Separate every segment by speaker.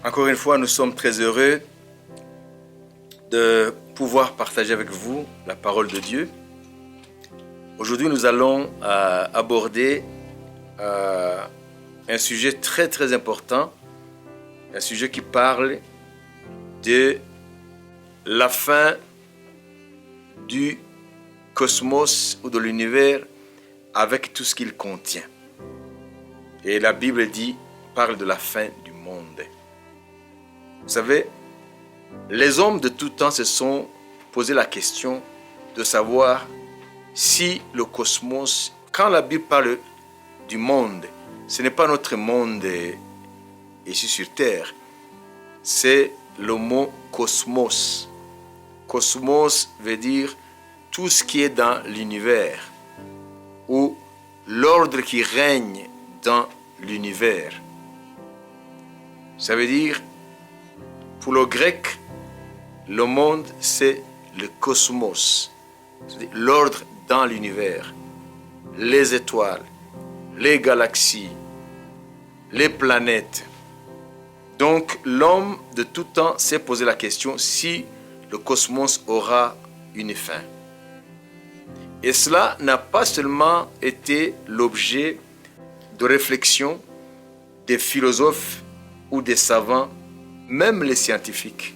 Speaker 1: Encore une fois, nous sommes très heureux de pouvoir partager avec vous la parole de Dieu. Aujourd'hui, nous allons aborder un sujet très très important, un sujet qui parle de la fin du cosmos ou de l'univers avec tout ce qu'il contient. Et la Bible parle de la fin du monde. Vous savez, les hommes de tout temps se sont posé la question de savoir si le cosmos, quand la Bible parle du monde, ce n'est pas notre monde ici sur Terre, c'est le mot cosmos. Cosmos veut dire tout ce qui est dans l'univers ou l'ordre qui règne dans l'univers. Ça veut dire, pour le grec, le monde c'est le cosmos, c'est-à-dire l'ordre dans l'univers, les étoiles, les galaxies, les planètes. Donc l'homme de tout temps s'est posé la question si le cosmos aura une fin. Et cela n'a pas seulement été l'objet de réflexion des philosophes ou des savants, même les scientifiques.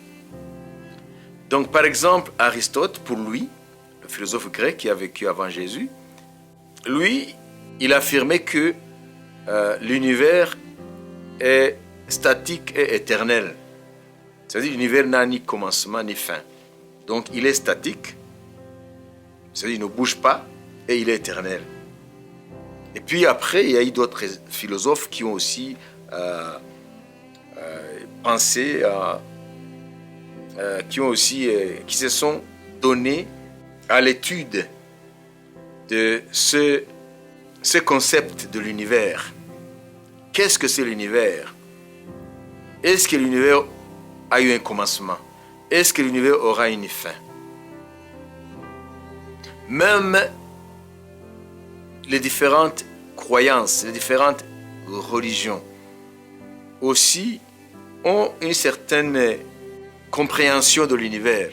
Speaker 1: Donc par exemple, Aristote, pour lui, le philosophe grec qui a vécu avant Jésus, lui, il affirmait que l'univers est statique et éternel. C'est-à-dire que l'univers n'a ni commencement ni fin. Donc il est statique, c'est-à-dire qu'il ne bouge pas et il est éternel. Et puis après, il y a eu d'autres philosophes qui ont aussi pensé, qui se sont donnés à l'étude de ce concept de l'univers. Qu'est-ce que c'est l'univers? Est-ce que l'univers a eu un commencement? Est-ce que l'univers aura une fin? Même les différentes croyances, les différentes religions aussi ont une certaine compréhension de l'univers.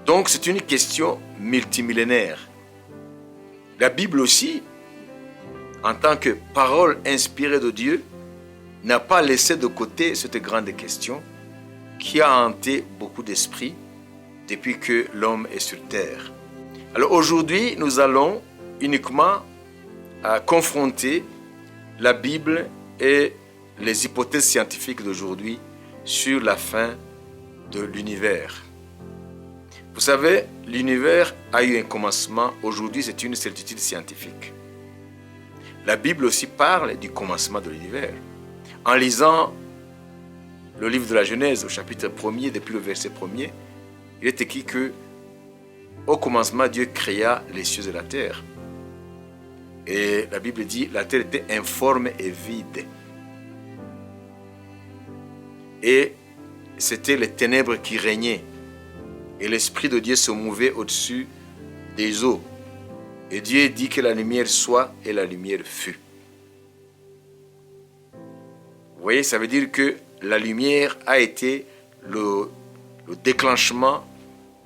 Speaker 1: Donc c'est une question multimillénaire. La Bible aussi, en tant que parole inspirée de Dieu, n'a pas laissé de côté cette grande question qui a hanté beaucoup d'esprits depuis que l'homme est sur terre. Alors aujourd'hui, nous allons uniquement confronter la Bible et les hypothèses scientifiques d'aujourd'hui sur la fin de l'univers. Vous savez, l'univers a eu un commencement. Aujourd'hui, c'est une certitude scientifique. La Bible aussi parle du commencement de l'univers. En lisant le livre de la Genèse au chapitre 1er, depuis le verset 1er, il est écrit que au commencement, Dieu créa les cieux et la terre. Et la Bible dit la terre était informe et vide. Et c'était les ténèbres qui régnaient. Et l'Esprit de Dieu se mouvait au-dessus des eaux. Et Dieu dit que la lumière soit, et la lumière fut. Vous voyez, ça veut dire que la lumière a été le déclenchement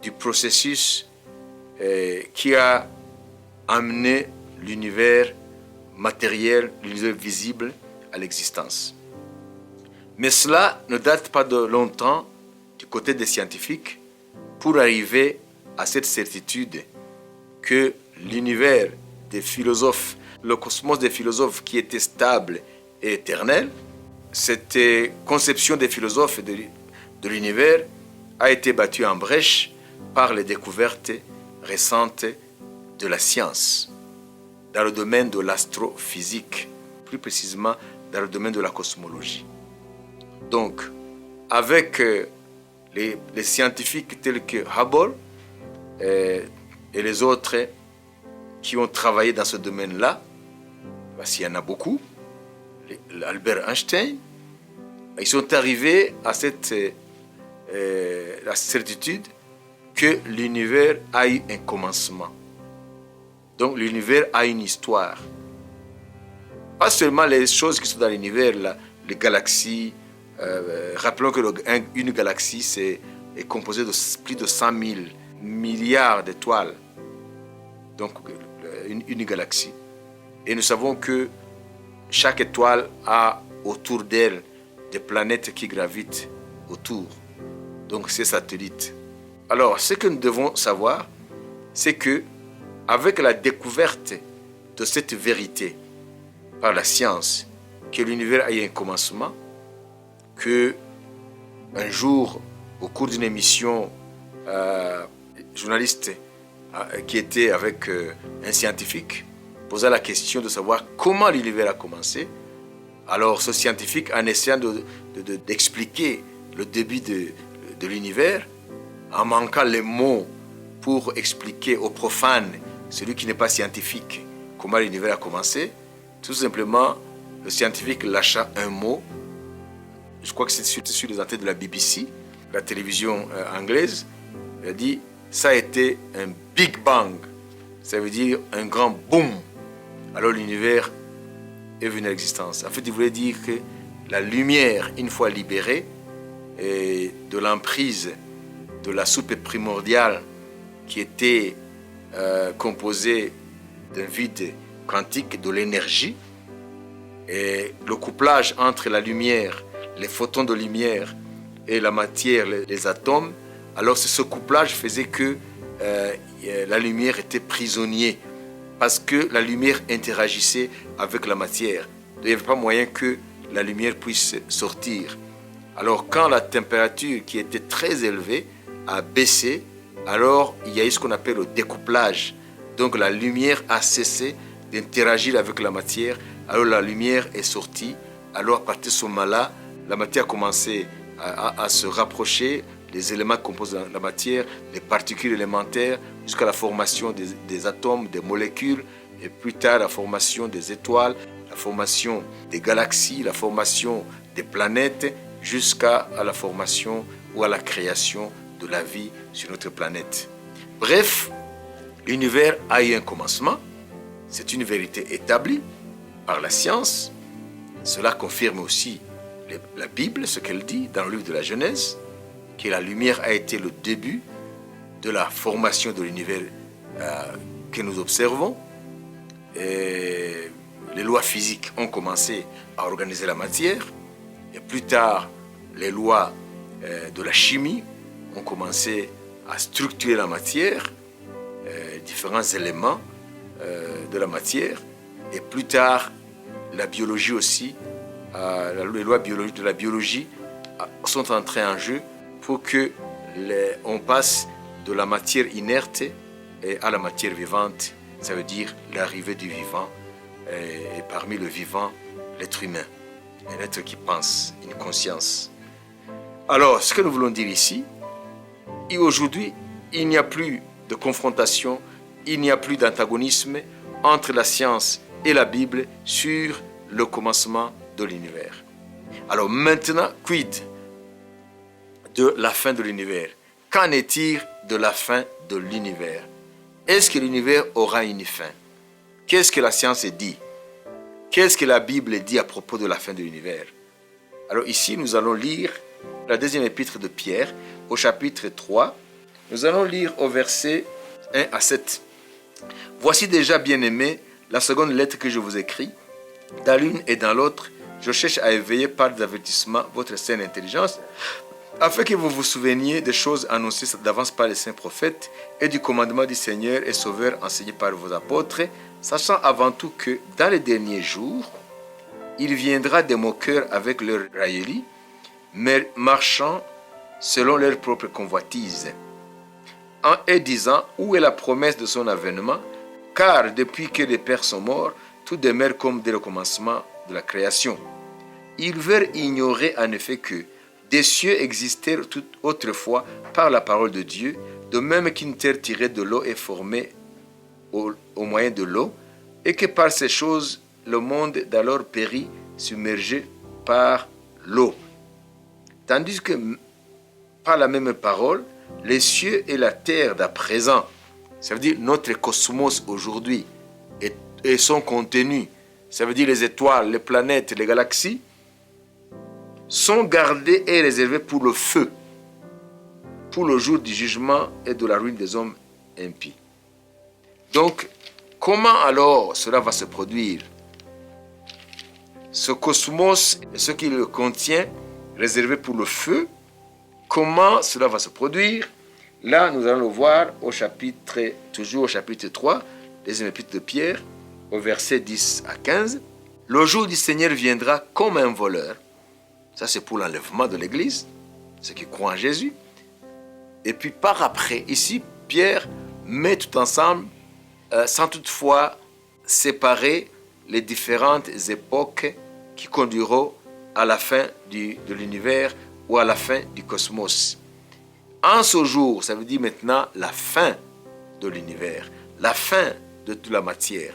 Speaker 1: du processus qui a amené l'univers matériel, l'univers visible à l'existence. Mais cela ne date pas de longtemps du côté des scientifiques pour arriver à cette certitude que l'univers des philosophes, le cosmos des philosophes qui était stable et éternel, cette conception des philosophes de l'univers a été battue en brèche par les découvertes récentes de la science dans le domaine de l'astrophysique, plus précisément dans le domaine de la cosmologie. Donc, avec les scientifiques tels que Hubble et les autres qui ont travaillé dans ce domaine-là, parce qu'il y en a beaucoup, Albert Einstein, ils sont arrivés à la certitude que l'univers a eu un commencement. Donc l'univers a une histoire. Pas seulement les choses qui sont dans l'univers, les galaxies. Rappelons qu'une galaxie est composée de plus de 100 000 milliards d'étoiles. Donc, une galaxie. Et nous savons que chaque étoile a autour d'elle des planètes qui gravitent autour. Donc, ces satellites. Alors, ce que nous devons savoir, c'est que avec la découverte de cette vérité par la science, que l'univers a eu un commencement, que un jour, au cours d'une émission, journaliste qui était avec un scientifique posa la question de savoir comment l'univers a commencé. Alors ce scientifique, en essayant d'expliquer le début de l'univers, en manquant les mots pour expliquer aux profanes, celui qui n'est pas scientifique, comment l'univers a commencé, tout simplement, le scientifique lâcha un mot. Je crois que c'est sur les antennes de la BBC, la télévision anglaise. Il a dit, ça a été un Big Bang. Ça veut dire un grand boom. Alors l'univers est venu à l'existence. En fait, il voulait dire que la lumière, une fois libérée de l'emprise de la soupe primordiale qui était composée d'un vide quantique, de l'énergie, et le couplage entre la lumière, les photons de lumière et la matière, les atomes, alors ce couplage faisait que la lumière était prisonnière parce que la lumière interagissait avec la matière. Il n'y avait pas moyen que la lumière puisse sortir. Alors quand la température qui était très élevée a baissé, alors il y a eu ce qu'on appelle le découplage. Donc la lumière a cessé d'interagir avec la matière, alors la lumière est sortie. Alors à partir de ce moment-là, la matière a commencé à se rapprocher, les éléments qui composent la matière, les particules élémentaires, jusqu'à la formation des atomes, des molécules, et plus tard la formation des étoiles, la formation des galaxies, la formation des planètes, jusqu'à la formation ou à la création de la vie sur notre planète. Bref, l'univers a eu un commencement, c'est une vérité établie par la science. Cela confirme aussi la Bible, ce qu'elle dit dans le livre de la Genèse, que la lumière a été le début de la formation de l'univers que nous observons. Et les lois physiques ont commencé à organiser la matière, et plus tard, les lois de la chimie ont commencé à structurer la matière, différents éléments de la matière, et plus tard, la biologie aussi, les lois de la biologie sont entrées en jeu pour que on passe de la matière inerte à la matière vivante. Ça veut dire l'arrivée du vivant, et parmi le vivant, l'être humain, un être qui pense, une conscience. Alors, ce que nous voulons dire ici, et aujourd'hui, il n'y a plus de confrontation, il n'y a plus d'antagonisme entre la science et la Bible sur le commencement de l'univers. Alors maintenant, quid de la fin de l'univers? Qu'en est-il de la fin de l'univers? Est-ce que l'univers aura une fin? Qu'est-ce que la science dit? Qu'est-ce que la Bible dit à propos de la fin de l'univers? Alors ici, nous allons lire la deuxième épître de Pierre, au chapitre 3. Nous allons lire au verset 1 à 7. Voici déjà, bien-aimés, la seconde lettre que je vous écris. Dans l'une et dans l'autre, je cherche à éveiller par des avertissements votre saine intelligence, afin que vous vous souveniez des choses annoncées d'avance par les saints prophètes et du commandement du Seigneur et Sauveur enseigné par vos apôtres, sachant avant tout que dans les derniers jours, il viendra des moqueurs avec leur raillerie, mais marchant selon leur propre convoitise, et disant où est la promesse de son avènement, car depuis que les pères sont morts, tout demeure comme dès le commencement de la création. Ils veulent ignorer en effet que des cieux existèrent tout autrefois par la parole de Dieu, de même qu'une terre tirée de l'eau est formée au moyen de l'eau, et que par ces choses, le monde d'alors périt, submergé par l'eau. Tandis que par la même parole, les cieux et la terre d'à présent, ça veut dire notre cosmos aujourd'hui, et son contenu, ça veut dire les étoiles, les planètes, les galaxies, sont gardées et réservées pour le feu, pour le jour du jugement et de la ruine des hommes impies. Donc, comment alors cela va se produire? Ce cosmos et ce qu'il contient, réservé pour le feu, comment cela va se produire? Là, nous allons le voir toujours au chapitre 3, deuxième épître de Pierre, au verset 10 à 15. Le jour du Seigneur viendra comme un voleur. Ça, c'est pour l'enlèvement de l'Église, ceux qui croient en Jésus. Et puis par après, ici, Pierre met tout ensemble, sans toutefois séparer les différentes époques qui conduiront à la fin de l'univers ou à la fin du cosmos. En ce jour, ça veut dire maintenant la fin de l'univers, la fin de toute la matière.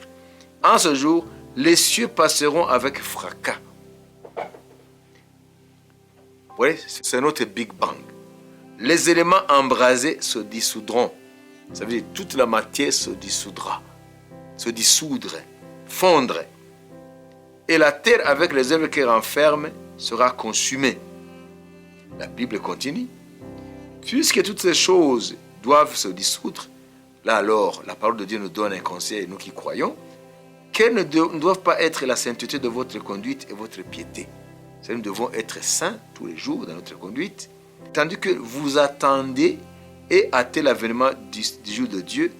Speaker 1: En ce jour, les cieux passeront avec fracas. Vous voyez, c'est notre Big Bang. Les éléments embrasés se dissoudront. Ça veut dire toute la matière se dissoudra, se dissoudre, fondre. Et la terre avec les œuvres qu'elle renferme sera consumée. La Bible continue. Puisque toutes ces choses doivent se dissoudre, là alors la parole de Dieu nous donne un conseil, nous qui croyons, qu'elles ne doivent pas être la sainteté de votre conduite et votre piété. Nous devons être saints tous les jours dans notre conduite, tandis que vous attendez et hâtez l'avènement du jour de Dieu,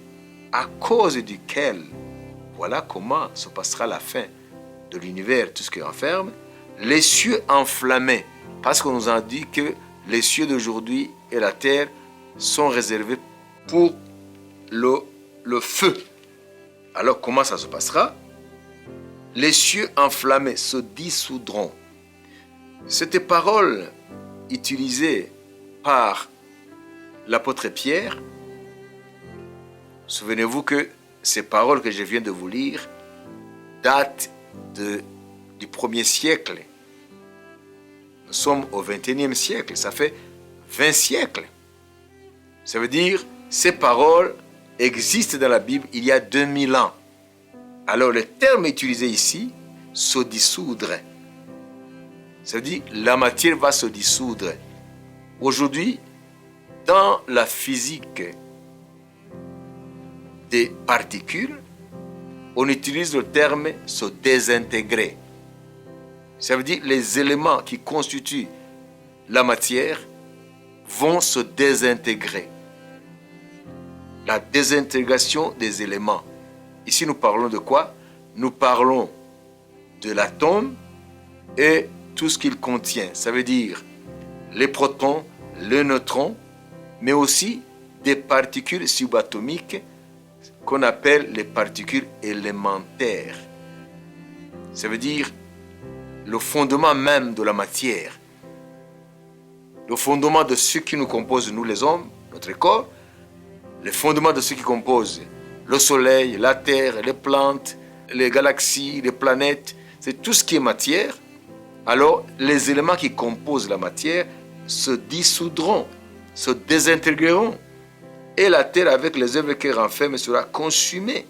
Speaker 1: à cause duquel, voilà comment se passera la fin de l'univers, tout ce qu'il renferme, les cieux enflammés, parce qu'on nous a dit que les cieux d'aujourd'hui et la terre sont réservés pour le feu. Alors comment ça se passera? Les cieux enflammés se dissoudront. Cette parole utilisée par l'apôtre Pierre, souvenez-vous que ces paroles que je viens de vous lire datent du 1er siècle. Nous sommes au 21e siècle, ça fait 20 siècles. Ça veut dire, ces paroles existent dans la Bible il y a 2000 ans. Alors le terme utilisé ici, se dissoudre. Ça veut dire, la matière va se dissoudre. Aujourd'hui, dans la physique des particules, on utilise le terme se désintégrer. Ça veut dire les éléments qui constituent la matière vont se désintégrer. La désintégration des éléments. Ici, nous parlons de quoi? Nous parlons de l'atome et tout ce qu'il contient. Ça veut dire les protons, les neutrons, mais aussi des particules subatomiques qu'on appelle les particules élémentaires. Ça veut dire le fondement même de la matière, le fondement de ce qui nous compose, nous les hommes, notre corps, le fondement de ce qui compose le soleil, la terre, les plantes, les galaxies, les planètes, c'est tout ce qui est matière. Alors, les éléments qui composent la matière se dissoudront, se désintégreront, et la terre avec les œuvres qu'elle renferme sera consumée.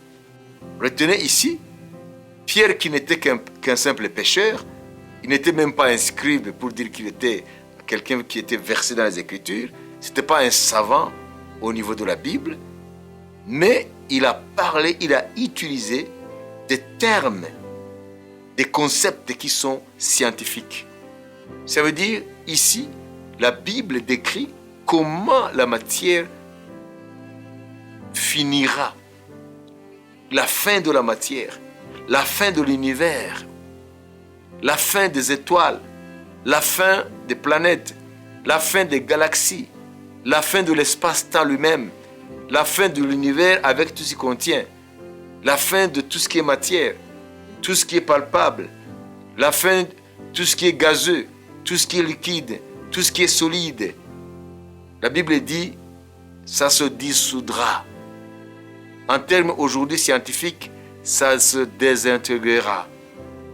Speaker 1: Retenez ici, Pierre qui n'était qu'un simple pécheur, il n'était même pas inscrit pour dire qu'il était quelqu'un qui était versé dans les Écritures, ce n'était pas un savant au niveau de la Bible, mais il a parlé, il a utilisé des termes, des concepts qui sont scientifiques. Ça veut dire, ici, la Bible décrit comment la matière finira. La fin de la matière, la fin de l'univers, la fin des étoiles, la fin des planètes, la fin des galaxies, la fin de l'espace-temps lui-même, la fin de l'univers avec tout ce qu'il contient, la fin de tout ce qui est matière, tout ce qui est palpable, la fin de tout ce qui est gazeux, tout ce qui est liquide, tout ce qui est solide. La Bible dit, ça se dissoudra. En termes aujourd'hui scientifiques, ça se désintégrera.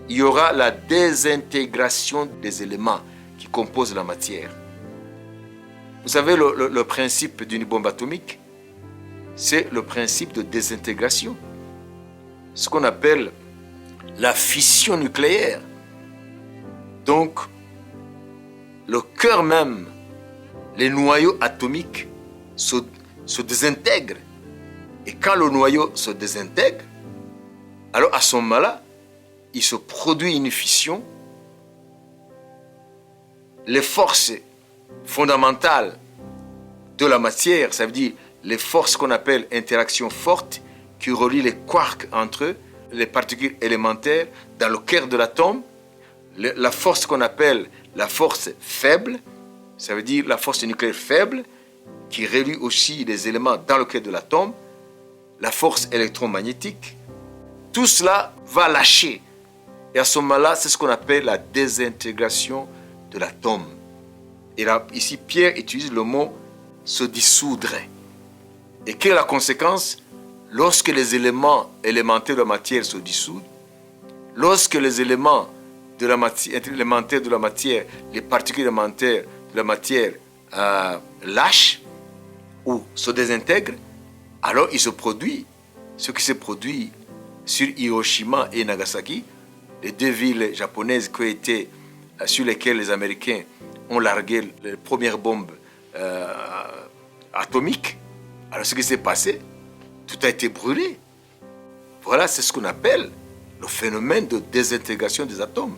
Speaker 1: Il y aura la désintégration des éléments qui composent la matière. Vous savez, le principe d'une bombe atomique, c'est le principe de désintégration. Ce qu'on appelle la fission nucléaire. Donc, le cœur même, les noyaux atomiques se désintègrent. Et quand le noyau se désintègre, alors à ce moment-là, il se produit une fission. Les forces fondamentales de la matière, ça veut dire les forces qu'on appelle interactions fortes, qui relient les quarks entre eux, les particules élémentaires dans le cœur de l'atome, la force qu'on appelle la force faible, ça veut dire la force nucléaire faible, qui relie aussi les éléments dans le cœur de l'atome, la force électromagnétique, tout cela va lâcher. Et à ce moment-là, c'est ce qu'on appelle la désintégration de l'atome. Et là, ici, Pierre utilise le mot « se dissoudre ». Et quelle est la conséquence? Lorsque les éléments élémentaires de la matière se dissoudent, lorsque les éléments élémentaires de la matière, les particules élémentaires de la matière lâchent ou se désintègrent, alors il se produit ce qui s'est produit sur Hiroshima et Nagasaki, les deux villes japonaises qui ont été, sur lesquelles les Américains ont largué les premières bombes atomiques. Alors ce qui s'est passé, tout a été brûlé. Voilà, c'est ce qu'on appelle le phénomène de désintégration des atomes.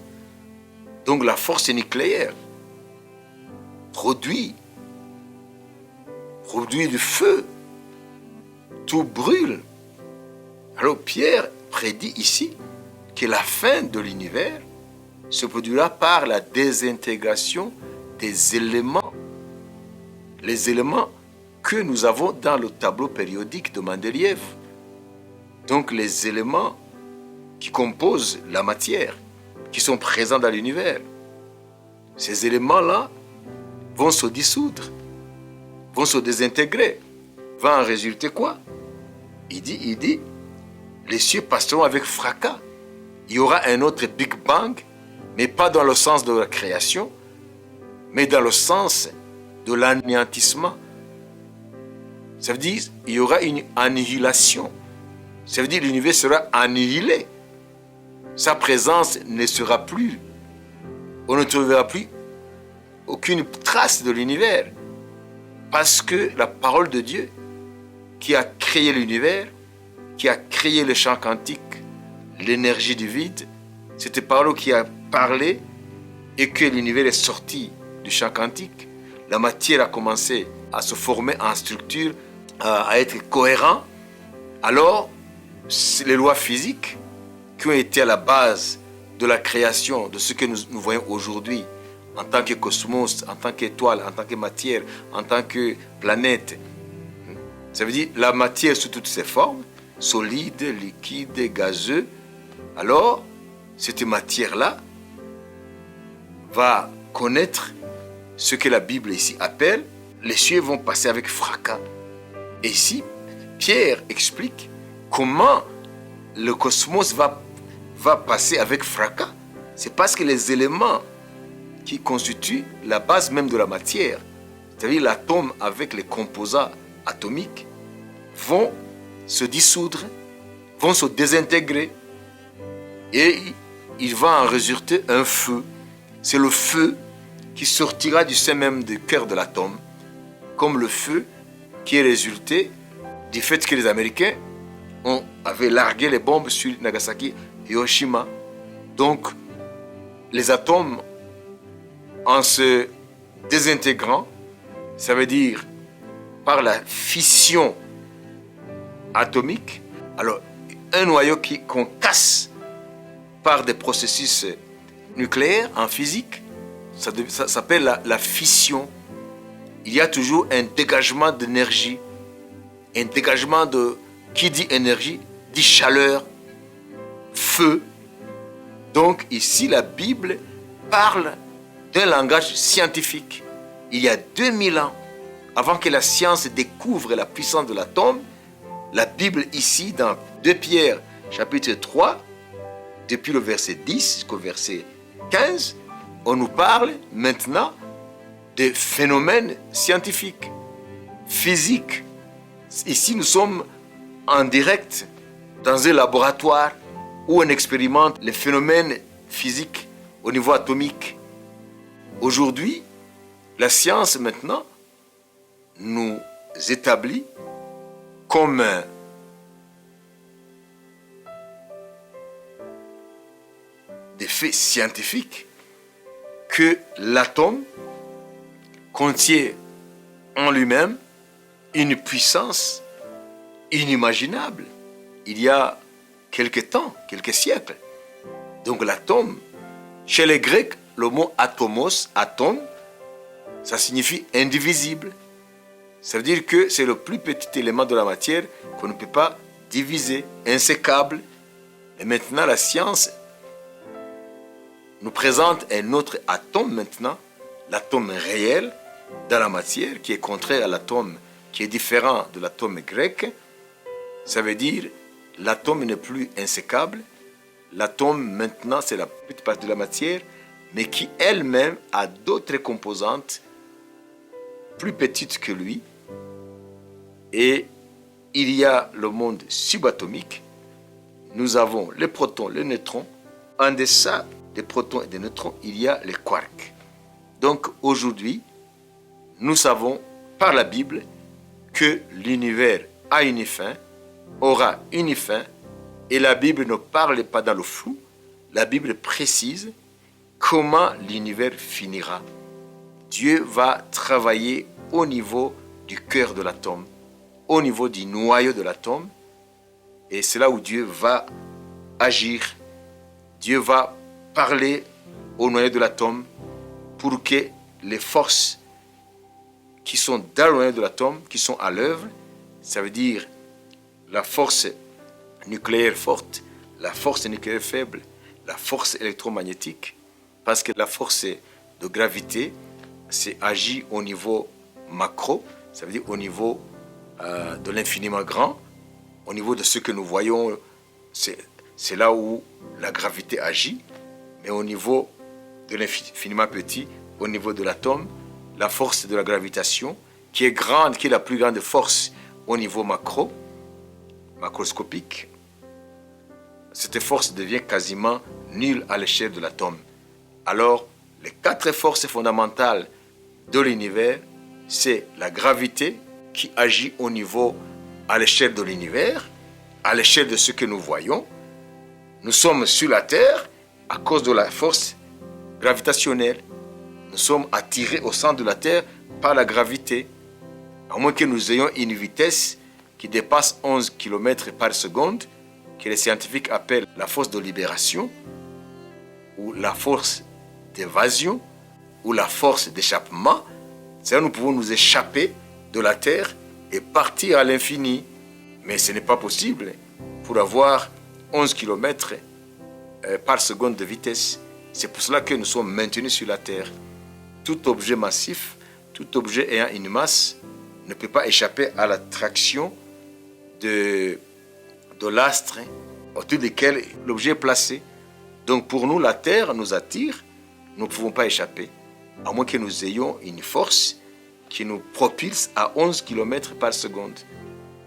Speaker 1: Donc la force nucléaire produit du feu, tout brûle. Alors Pierre prédit ici que la fin de l'univers se produira par la désintégration des éléments, les éléments que nous avons dans le tableau périodique de Mendeleïev. Donc les éléments qui composent la matière, qui sont présents dans l'univers. Ces éléments-là vont se dissoudre, vont se désintégrer. Va en résulter quoi? Il dit, les cieux passeront avec fracas. Il y aura un autre Big Bang, mais pas dans le sens de la création, mais dans le sens de l'anéantissement. Ça veut dire qu'il y aura une annihilation. Ça veut dire que l'univers sera annihilé. Sa présence ne sera plus. On ne trouvera plus aucune trace de l'univers. Parce que la parole de Dieu, qui a créé l'univers, qui a créé le champ quantique, l'énergie du vide, cette parole qui a parlé et que l'univers est sorti du champ quantique, la matière a commencé à se former en structure, à être cohérent. Alors, les lois physiques qui ont été à la base de la création de ce que nous voyons aujourd'hui en tant que cosmos, en tant qu'étoile, en tant que matière, en tant que planète. Ça veut dire la matière sous toutes ses formes, solide, liquide, gazeux. Alors, cette matière-là va connaître ce que la Bible ici appelle les cieux vont passer avec fracas. Et ici, Pierre explique comment le cosmos va passer avec fracas. C'est parce que les éléments qui constituent la base même de la matière, c'est-à-dire l'atome avec les composants atomiques, vont se dissoudre, vont se désintégrer et il va en résulter un feu. C'est le feu qui sortira du sein même du cœur de l'atome, comme le feu qui est résulté du fait que les Américains avaient largué les bombes sur Nagasaki et Hiroshima. Donc, les atomes, en se désintégrant, ça veut dire par la fission atomique, alors un noyau qu'on casse par des processus nucléaires en physique, ça s'appelle la fission. Il y a toujours un dégagement d'énergie, un dégagement de, qui dit énergie, dit chaleur, feu. Donc ici, la Bible parle d'un langage scientifique. Il y a 2000 ans, avant que la science découvre la puissance de l'atome, la Bible ici, dans 2 Pierre, chapitre 3, depuis le verset 10 jusqu'au verset 15, on nous parle maintenant de phénomènes scientifiques, physiques. Ici, nous sommes en direct dans un laboratoire où on expérimente les phénomènes physiques au niveau atomique. Aujourd'hui, la science maintenant nous établit comme des faits scientifiques que l'atome contient en lui-même une puissance inimaginable il y a quelques temps, quelques siècles. Donc l'atome, chez les Grecs, le mot atomos, atome, ça signifie indivisible. Ça veut dire que c'est le plus petit élément de la matière qu'on ne peut pas diviser, insécable. Et maintenant, la science nous présente un autre atome maintenant, l'atome réel dans la matière, qui est contraire à l'atome, qui est différent de l'atome grec. Ça veut dire l'atome n'est plus insécable. L'atome maintenant, c'est la petite partie de la matière, mais qui elle-même a d'autres composantes plus petites que lui. Et il y a le monde subatomique. Nous avons les protons, les neutrons. En deçà des protons et des neutrons, il y a les quarks. Donc aujourd'hui, nous savons par la Bible que l'univers a une fin, aura une fin, et la Bible ne parle pas dans le flou. La Bible précise comment l'univers finira. Dieu va travailler au niveau du cœur de l'atome, au niveau du noyau de l'atome, et c'est là où Dieu va agir. Dieu va parler au noyau de l'atome pour que les forces qui sont dans le noyau de l'atome, qui sont à l'œuvre, ça veut dire la force nucléaire forte, la force nucléaire faible, la force électromagnétique, parce que la force de gravité, c'est agit au niveau macro, ça veut dire au niveau de l'infiniment grand, au niveau de ce que nous voyons, c'est là où la gravité agit, mais au niveau de l'infiniment petit, au niveau de l'atome, la force de la gravitation, qui est grande, qui est la plus grande force au niveau macroscopique, cette force devient quasiment nulle à l'échelle de l'atome. Alors, les 4 forces fondamentales de l'univers, c'est la gravité qui agit au niveau, à l'échelle de l'univers, à l'échelle de ce que nous voyons. Nous sommes sur la Terre à cause de la force gravitationnelle. Nous sommes attirés au centre de la Terre par la gravité. À moins que nous ayons une vitesse qui dépasse 11 km par seconde, que les scientifiques appellent la force de libération, ou la force d'évasion, ou la force d'échappement. C'est là nous pouvons nous échapper de la Terre et partir à l'infini. Mais ce n'est pas possible pour avoir 11 km par seconde de vitesse. C'est pour cela que nous sommes maintenus sur la Terre. Tout objet massif, tout objet ayant une masse ne peut pas échapper à l'attraction de l'astre autour duquel l'objet est placé. Donc pour nous, la Terre nous attire, nous ne pouvons pas échapper, à moins que nous ayons une force qui nous propulse à 11 km par seconde.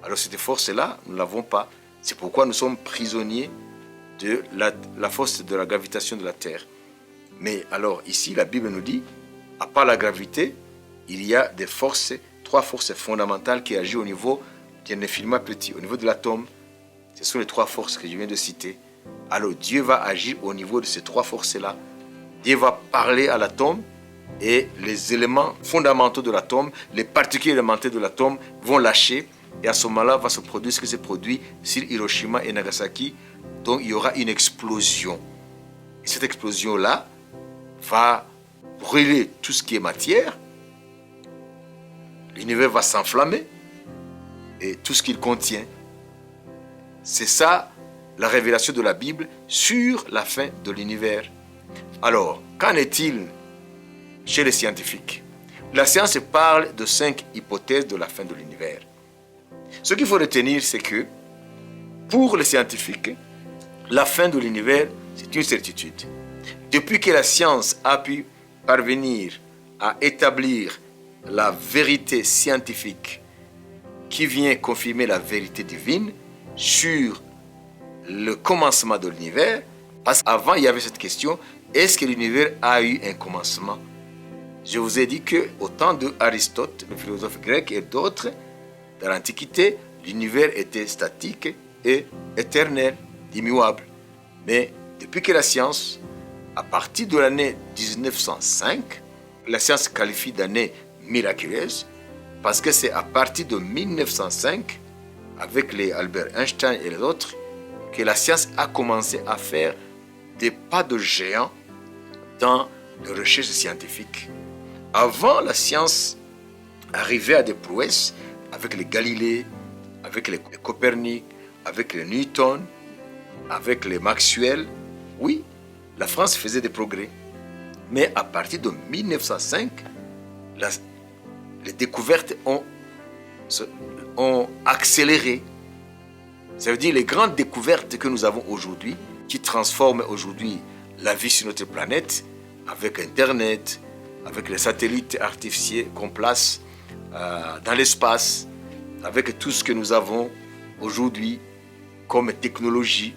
Speaker 1: Alors cette force-là, nous ne l'avons pas. C'est pourquoi nous sommes prisonniers de la force de la gravitation de la Terre. Mais alors ici, la Bible nous dit, à part la gravité, il y a des forces, 3 forces fondamentales qui agissent au niveau d'un infiniment petit, au niveau de l'atome. Ce sont les 3 forces que je viens de citer. Alors Dieu va agir au niveau de ces 3 forces-là. Dieu va parler à l'atome et les éléments fondamentaux de l'atome, les particules élémentaires de l'atome vont lâcher. Et à ce moment-là, va se produire ce qui s'est produit sur Hiroshima et Nagasaki. Donc il y aura une explosion. Et cette explosion-là va brûler tout ce qui est matière. L'univers va s'enflammer et tout ce qu'il contient. C'est ça la révélation de la Bible sur la fin de l'univers. Alors, qu'en est-il chez les scientifiques? La science parle de 5 hypothèses de la fin de l'univers. Ce qu'il faut retenir, c'est que pour les scientifiques, la fin de l'univers, c'est une certitude. Depuis que la science a pu parvenir à établir la vérité scientifique qui vient confirmer la vérité divine sur le commencement de l'univers, parce qu'avant il y avait cette question, est-ce que l'univers a eu un commencement? Je vous ai dit qu'au temps d'Aristote, le philosophe grec et d'autres, dans l'Antiquité, l'univers était statique et éternel, immuable. Mais depuis que la science, à partir de l'année 1905, la science qualifie d'année miraculeuse, parce que c'est à partir de 1905, avec les Albert Einstein et les autres, que la science a commencé à faire des pas de géant dans les recherches scientifiques. Avant, la science arrivait à des prouesses avec les Galilée, avec les Copernic, avec les Newton, avec les Maxwell. Oui, la France faisait des progrès. Mais à partir de 1905, les découvertes ont accéléré. Ça veut dire les grandes découvertes que nous avons aujourd'hui, qui transforment aujourd'hui la vie sur notre planète, avec Internet, avec les satellites artificiels qu'on place dans l'espace, avec tout ce que nous avons aujourd'hui comme technologie.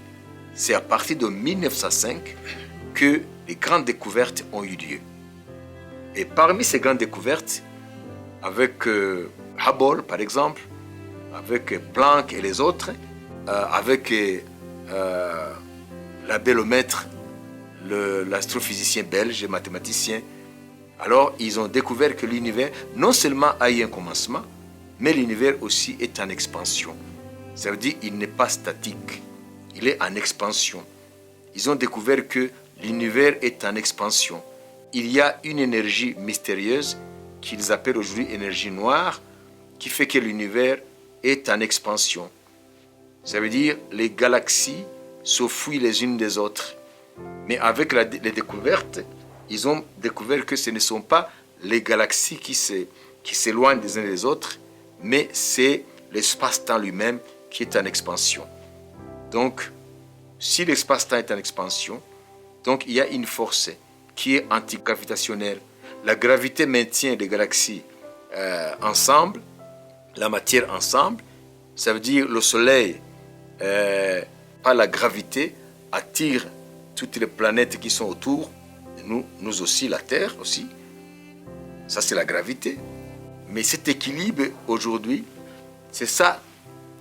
Speaker 1: C'est à partir de 1905 que les grandes découvertes ont eu lieu. Et parmi ces grandes découvertes, avec Hubble par exemple, avec Planck et les autres, avec l'abélomètre, l'astrophysicien belge et mathématicien, alors ils ont découvert que l'univers non seulement a eu un commencement, mais l'univers aussi est en expansion. Ça veut dire qu'il n'est pas statique, il est en expansion. Ils ont découvert que l'univers est en expansion. Il y a une énergie mystérieuse qu'ils appellent aujourd'hui énergie noire, qui fait que l'univers est en expansion. Ça veut dire les galaxies se fuient les unes des autres. Mais avec les découvertes, ils ont découvert que ce ne sont pas les galaxies qui s'éloignent des uns des autres, mais c'est l'espace-temps lui-même qui est en expansion. Donc, si l'espace-temps est en expansion, donc il y a une force qui est antigravitationnelle. La gravité maintient les galaxies ensemble, la matière ensemble. Ça veut dire le Soleil, par la gravité, attire toutes les planètes qui sont autour de nous, nous aussi, la Terre aussi. Ça, c'est la gravité. Mais cet équilibre, aujourd'hui, c'est ça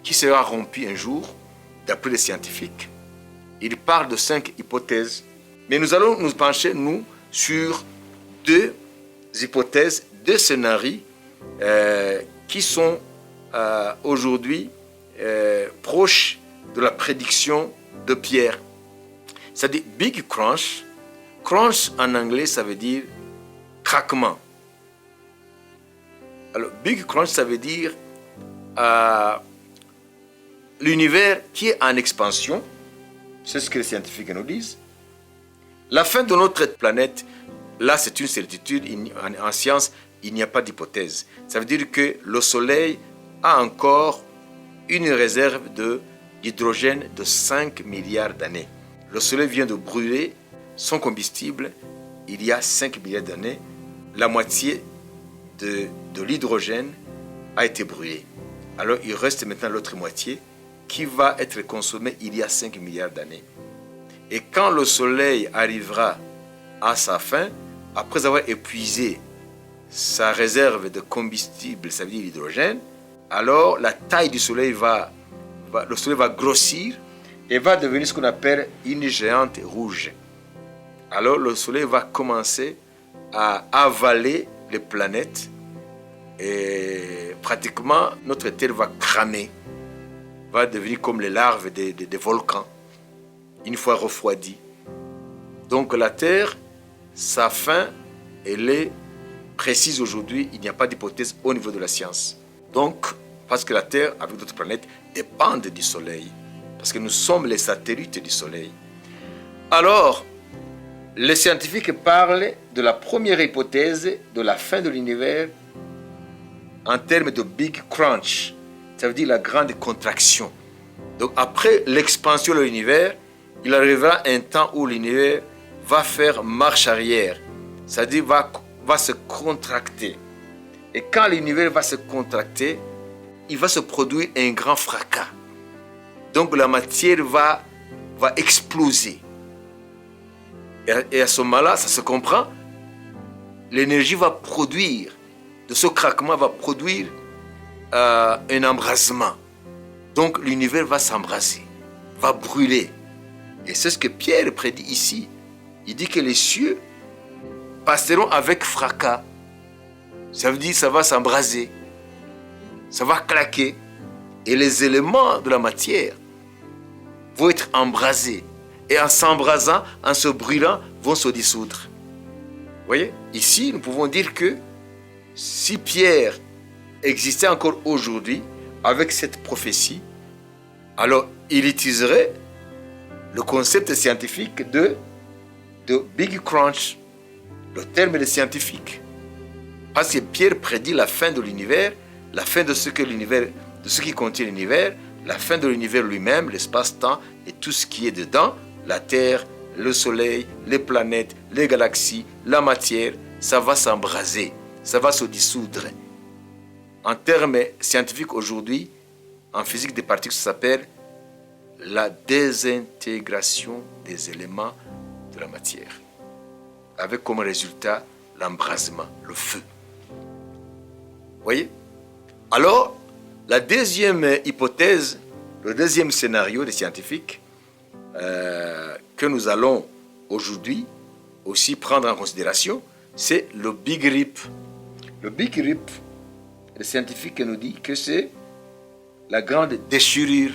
Speaker 1: qui sera rompu un jour, d'après les scientifiques. Ils parlent de 5 hypothèses. Mais nous allons nous pencher, nous, sur 2 hypothèses, 2 scénarios qui sont aujourd'hui proches de la prédiction de Pierre. C'est-à-dire Big Crunch. Crunch en anglais, ça veut dire craquement. Alors, Big Crunch, ça veut dire l'univers qui est en expansion. C'est ce que les scientifiques nous disent. La fin de notre planète, là, c'est une certitude. En science, il n'y a pas d'hypothèse. Ça veut dire que le Soleil a encore une réserve d'hydrogène de 5 milliards d'années. Le Soleil vient de brûler son combustible il y a 5 milliards d'années. La moitié de l'hydrogène a été brûlée. Alors il reste maintenant l'autre moitié qui va être consommée il y a 5 milliards d'années. Et quand le Soleil arrivera à sa fin, après avoir épuisé sa réserve de combustible, ça veut dire l'hydrogène, alors la taille du Soleil le Soleil va grossir et va devenir ce qu'on appelle une géante rouge. Alors le Soleil va commencer à avaler les planètes et pratiquement notre Terre va cramer, va devenir comme les larves des volcans, une fois refroidie. Donc la Terre, sa fin, elle est précise aujourd'hui, il n'y a pas d'hypothèse au niveau de la science. Donc, parce que la Terre, avec d'autres planètes, dépendent du Soleil, parce que nous sommes les satellites du Soleil. Alors, les scientifiques parlent de la première hypothèse de la fin de l'univers en termes de Big Crunch, ça veut dire la grande contraction. Donc après l'expansion de l'univers, il arrivera un temps où l'univers va faire marche arrière, c'est-à-dire va se contracter. Et quand l'univers va se contracter, il va se produire un grand fracas. Donc la matière va va exploser. Et à ce moment-là, ça se comprend, l'énergie va produire, de ce craquement va produire un embrasement. Donc l'univers va s'embraser, va brûler. Et c'est ce que Pierre prédit ici. Il dit que les cieux passeront avec fracas. Ça veut dire que ça va s'embraser, ça va claquer. Et les éléments de la matière vont être embrasés. Et en s'embrasant, en se brûlant, vont se dissoudre. Vous voyez? Ici, nous pouvons dire que si Pierre existait encore aujourd'hui, avec cette prophétie, alors il utiliserait le concept scientifique de Big Crunch, le terme de scientifique. Parce que Pierre prédit la fin de l'univers, la fin de ce qui contient l'univers, la fin de l'univers lui-même, l'espace-temps et tout ce qui est dedans, la Terre, le Soleil, les planètes, les galaxies, la matière, ça va s'embraser, ça va se dissoudre. En termes scientifiques aujourd'hui, en physique des particules, ça s'appelle la désintégration des éléments de la matière, avec comme résultat l'embrasement, le feu. Vous voyez? Alors, la deuxième hypothèse, le deuxième scénario des scientifiques que nous allons aujourd'hui aussi prendre en considération, c'est le Big Rip. Le Big Rip, le scientifique nous dit que c'est la grande déchirure.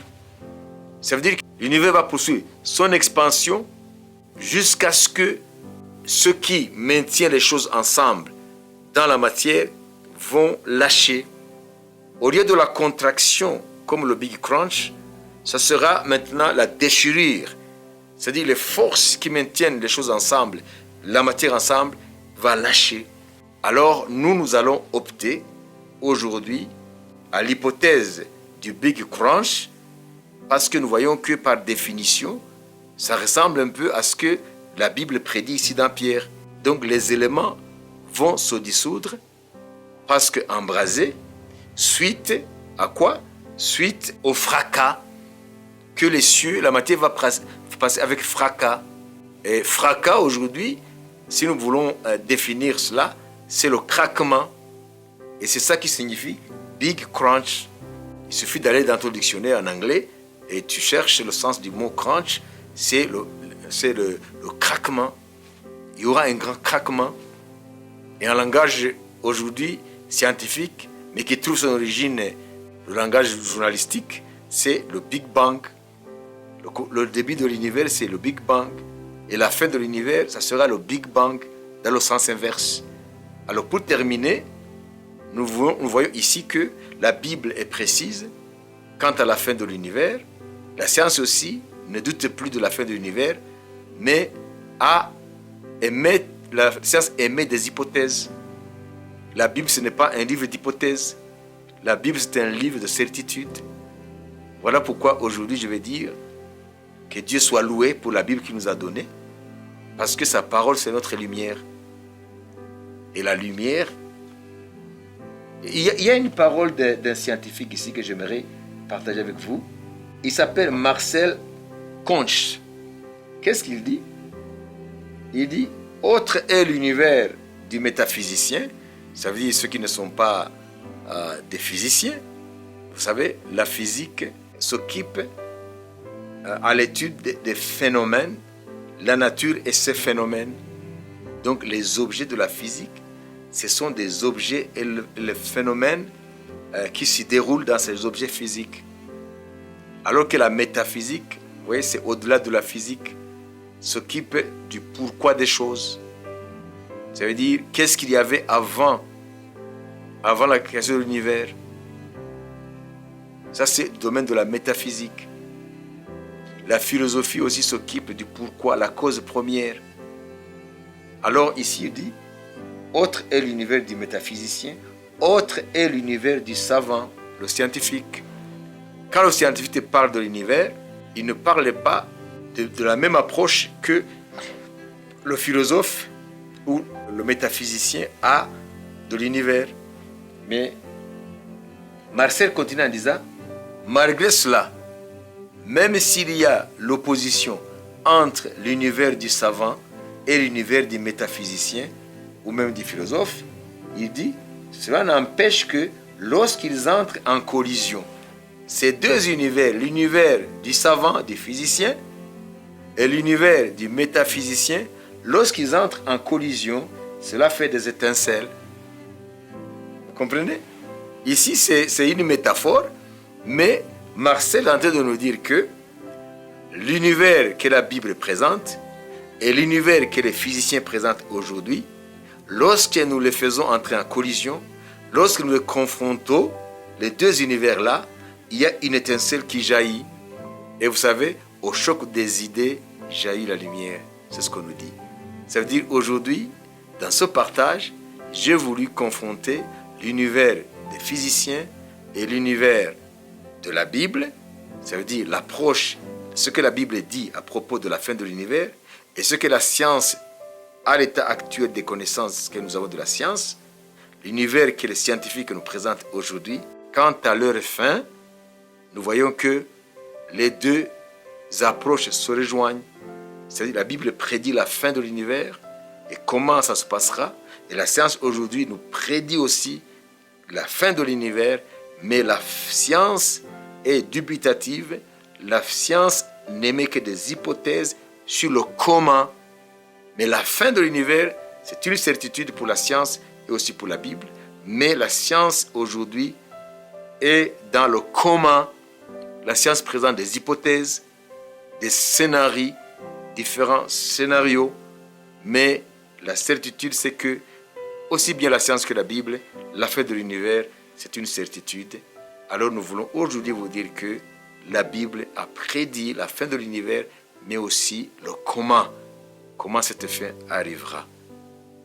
Speaker 1: Ça veut dire que l'univers va poursuivre son expansion jusqu'à ce que ce qui maintient les choses ensemble dans la matière vont lâcher. Au lieu de la contraction, comme le Big Crunch, ça sera maintenant la déchirure. C'est-à-dire les forces qui maintiennent les choses ensemble, la matière ensemble, va lâcher. Alors nous allons opter aujourd'hui à l'hypothèse du Big Crunch, parce que nous voyons que par définition, ça ressemble un peu à ce que la Bible prédit ici dans Pierre. Donc les éléments vont se dissoudre parce que embrasés, suite à quoi? Suite au fracas que les cieux, la matière va passer avec fracas. Et fracas aujourd'hui, si nous voulons définir cela, c'est le craquement. Et c'est ça qui signifie Big Crunch. Il suffit d'aller dans ton dictionnaire en anglais et tu cherches le sens du mot crunch, c'est le craquement. Il y aura un grand craquement. Et en langage aujourd'hui scientifique, mais qui trouve son origine, le langage journalistique, c'est le Big Bang. Le début de l'univers, c'est le Big Bang. Et la fin de l'univers, ça sera le Big Bang dans le sens inverse. Alors pour terminer, nous voyons ici que la Bible est précise quant à la fin de l'univers. La science aussi ne doute plus de la fin de l'univers, mais la science émet des hypothèses. La Bible, ce n'est pas un livre d'hypothèses. La Bible, c'est un livre de certitude. Voilà pourquoi aujourd'hui, je vais dire que Dieu soit loué pour la Bible qu'il nous a donnée, parce que sa parole, c'est notre lumière. Et la lumière, il y a une parole d'un scientifique ici que j'aimerais partager avec vous. Il s'appelle Marcel Conch. Qu'est-ce qu'il dit? Il dit, autre est l'univers du métaphysicien. Ça veut dire ceux qui ne sont pas des physiciens. Vous savez, la physique s'occupe à l'étude des phénomènes, la nature et ses phénomènes. Donc les objets de la physique, ce sont des objets et les phénomènes qui s'y déroulent dans ces objets physiques. Alors que la métaphysique, vous voyez, c'est au-delà de la physique, s'occupe du pourquoi des choses. Ça veut dire, qu'est-ce qu'il y avait avant la création de l'univers. Ça, c'est le domaine de la métaphysique. La philosophie aussi s'occupe du pourquoi, la cause première. Alors ici, il dit, autre est l'univers du métaphysicien, autre est l'univers du savant, le scientifique. Quand le scientifique parle de l'univers, il ne parle pas de la même approche que le philosophe ou le métaphysicien a de l'univers. Mais Marcel continue en disant, malgré cela, même s'il y a l'opposition entre l'univers du savant et l'univers du métaphysicien, ou même du philosophe, il dit, cela n'empêche que lorsqu'ils entrent en collision, ces deux univers, l'univers du savant, du physicien, et l'univers du métaphysicien, lorsqu'ils entrent en collision, cela fait des étincelles. Vous comprenez? Ici, c'est une métaphore, mais Marcel est en train de nous dire que l'univers que la Bible présente et l'univers que les physiciens présentent aujourd'hui, lorsque nous les faisons entrer en collision, lorsque nous les confrontons, les deux univers-là, il y a une étincelle qui jaillit. Et vous savez, au choc des idées, jaillit la lumière. C'est ce qu'on nous dit. Ça veut dire aujourd'hui, dans ce partage, j'ai voulu confronter l'univers des physiciens et l'univers de la Bible. Ça veut dire l'approche, ce que la Bible dit à propos de la fin de l'univers et ce que la science, à l'état actuel des connaissances que nous avons de la science, l'univers que les scientifiques nous présentent aujourd'hui, quant à leur fin, nous voyons que les deux approches se rejoignent. C'est-à-dire la Bible prédit la fin de l'univers et comment ça se passera. Et la science aujourd'hui nous prédit aussi la fin de l'univers, mais la science est dubitative. La science n'émet que des hypothèses sur le comment. Mais la fin de l'univers, c'est une certitude pour la science et aussi pour la Bible. Mais la science aujourd'hui est dans le comment. La science présente des hypothèses, des scénarios, différents scénarios, mais la certitude c'est que aussi bien la science que la Bible, la fin de l'univers, c'est une certitude. Alors nous voulons aujourd'hui vous dire que la Bible a prédit la fin de l'univers, mais aussi le comment cette fin arrivera.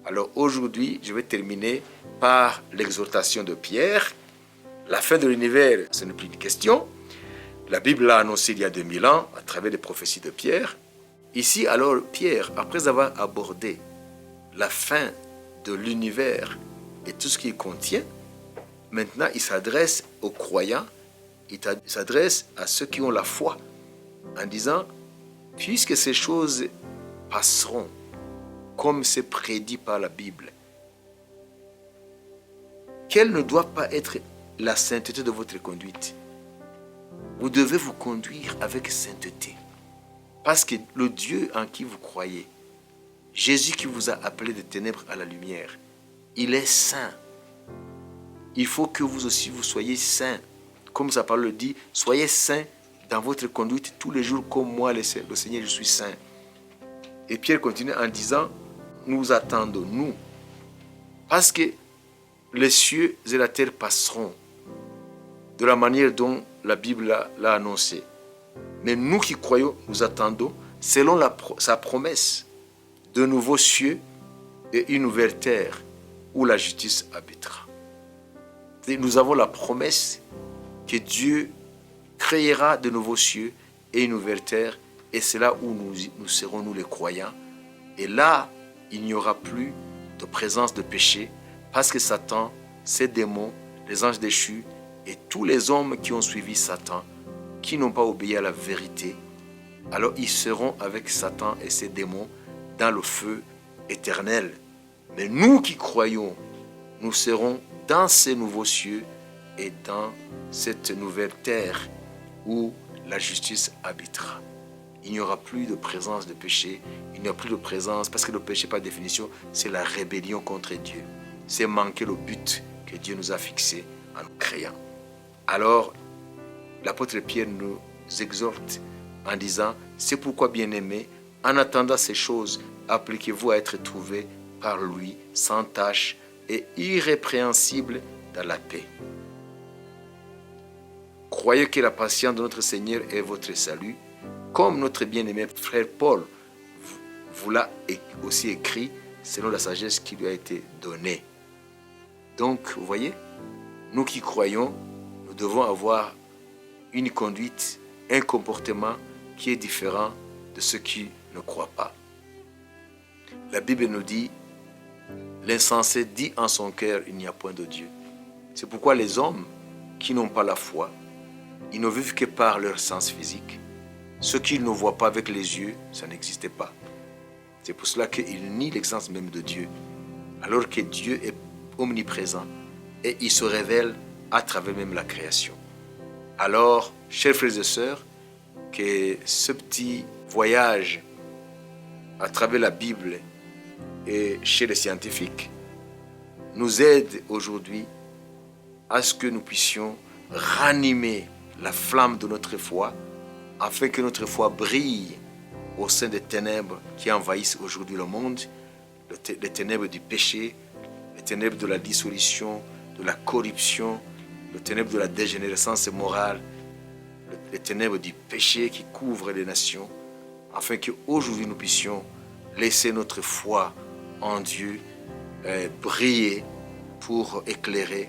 Speaker 1: Alors aujourd'hui, je vais terminer par l'exhortation de Pierre. La fin de l'univers, ce n'est plus une question. La Bible l'a annoncé il y a 2000 ans à travers les prophéties de Pierre. Ici, alors, Pierre, après avoir abordé la fin de l'univers et tout ce qu'il contient, maintenant, il s'adresse aux croyants, il s'adresse à ceux qui ont la foi, en disant, puisque ces choses passeront, comme c'est prédit par la Bible, quelle ne doit pas être la sainteté de votre conduite? Vous devez vous conduire avec sainteté. Parce que le Dieu en qui vous croyez, Jésus qui vous a appelé des ténèbres à la lumière, il est saint. Il faut que vous aussi vous soyez saints. Comme sa parole le dit, soyez saints dans votre conduite tous les jours comme moi, le Seigneur, je suis saint. Et Pierre continue en disant, nous attendons, nous, parce que les cieux et la terre passeront de la manière dont la Bible l'a annoncé. Mais nous qui croyons, nous attendons, selon sa promesse, de nouveaux cieux et une nouvelle terre où la justice habitera. Et nous avons la promesse que Dieu créera de nouveaux cieux et une nouvelle terre, et c'est là où nous serons, nous les croyants. Et là, il n'y aura plus de présence de péché, parce que Satan, ses démons, les anges déchus, et tous les hommes qui ont suivi Satan, qui n'ont pas obéi à la vérité, alors ils seront avec Satan et ses démons dans le feu éternel. Mais nous qui croyons, nous serons dans ces nouveaux cieux et dans cette nouvelle terre où la justice habitera. Il n'y aura plus de présence de péché, il n'y aura plus de présence, parce que le péché par définition, c'est la rébellion contre Dieu. C'est manquer le but que Dieu nous a fixé en nous créant. Alors, l'apôtre Pierre nous exhorte en disant, c'est pourquoi, bien-aimés, en attendant ces choses, appliquez-vous à être trouvés par lui, sans tache et irrépréhensible dans la paix. Croyez que la patience de notre Seigneur est votre salut, comme notre bien-aimé frère Paul vous l'a aussi écrit, selon la sagesse qui lui a été donnée. Donc, vous voyez, nous qui croyons, nous devons avoir une conduite, un comportement qui est différent de ceux qui ne croient pas. La Bible nous dit, l'insensé dit en son cœur, il n'y a point de Dieu. C'est pourquoi les hommes qui n'ont pas la foi, ils ne vivent que par leur sens physique, Ce qu'il ne voit pas avec les yeux, ça n'existait pas. C'est pour cela qu'il nie l'existence même de Dieu, alors que Dieu est omniprésent et il se révèle à travers même la création. Alors, chers frères et sœurs, que ce petit voyage à travers la Bible et chez les scientifiques nous aide aujourd'hui à ce que nous puissions ranimer la flamme de notre foi afin que notre foi brille au sein des ténèbres qui envahissent aujourd'hui le monde, les ténèbres du péché, les ténèbres de la dissolution, de la corruption, les ténèbres de la dégénérescence morale, les ténèbres du péché qui couvrent les nations, afin qu'aujourd'hui nous puissions laisser notre foi en Dieu briller pour éclairer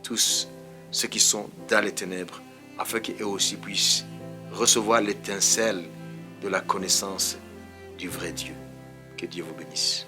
Speaker 1: tous ceux qui sont dans les ténèbres, afin qu'eux aussi puissent recevoir l'étincelle de la connaissance du vrai Dieu. Que Dieu vous bénisse.